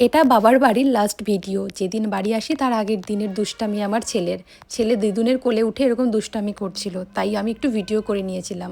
এটা বাবার বাড়ির লাস্ট ভিডিও। যেদিন বাড়ি আসি তার আগের দিনের দুষ্টামি আমার ছেলে দিদুনের কোলে উঠে এরকম দুষ্টামি করছিল, তাই আমি একটু ভিডিও করে নিয়েছিলাম।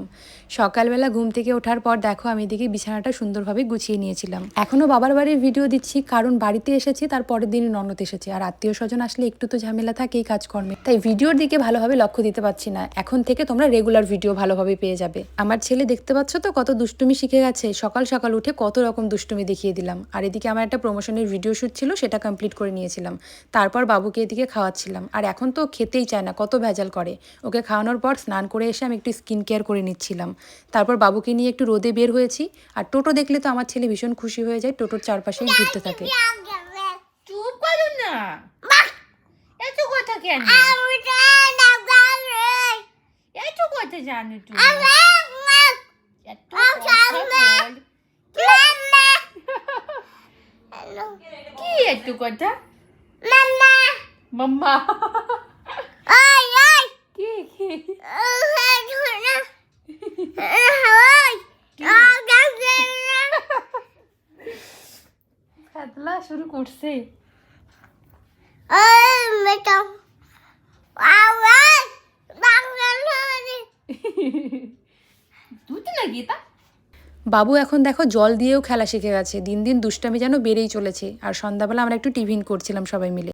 সকালবেলা ঘুম থেকে ওঠার পর দেখো আমি এদিকে বিছানাটা সুন্দরভাবে গুছিয়ে নিয়েছিলাম। এখনও বাবার বাড়ির ভিডিও দিচ্ছি, কারণ বাড়িতে এসেছি, তার পরের দিনই ননদ এসেছে, আর আত্মীয় স্বজন আসলে একটু তো ঝামেলা থাকে এই কাজকর্মে, তাই ভিডিওর দিকে ভালোভাবে লক্ষ্য দিতে পারছি না। এখন থেকে তোমরা রেগুলার ভিডিও ভালোভাবে পেয়ে যাবে। আমার ছেলে দেখতে পাচ্ছ তো কত দুষ্টুমি শিখে গেছে, সকাল সকাল উঠে কত রকম দুষ্টুমি দেখিয়ে দিলাম। আর এদিকে আমার একটা প্রমোশনের ভিডিও শ্যুট ছিল, সেটা কমপ্লিট করে নিয়েছিলাম। তারপর বাবুকে এদিকে খাওয়াচ্ছিলাম, আর এখন তো খেতেই চায় না, কত ভেজাল করে। ওকে খাওয়ানোর পর স্নান করে এসে আমি একটু স্কিন কেয়ার করে নিচ্ছিলাম। তারপর বাবুকে নিয়ে একটু রোদে বের হয়েছি। আর টোটো দেখলে তো আমার ছেলে ভীষণ খুশি হয়ে যায়, টোটোর চারপাশেই ঘুরতে থাকে। চুপ করো না, এত কথা কেন? এত কথা জানো তুমি? এত কথা বল। কি এত কথা? মাম্মা কি কি? খেলা শুরু করছে। দুধ নাকি তা? বাবু এখন দেখো জল দিয়েও খেলা শিখে গেছে, দিন দিন দুষ্টামি যেন বেড়েই চলেছে। আর সন্ধ্যাবেলা আমরা একটু টিফিন করছিলাম সবাই মিলে।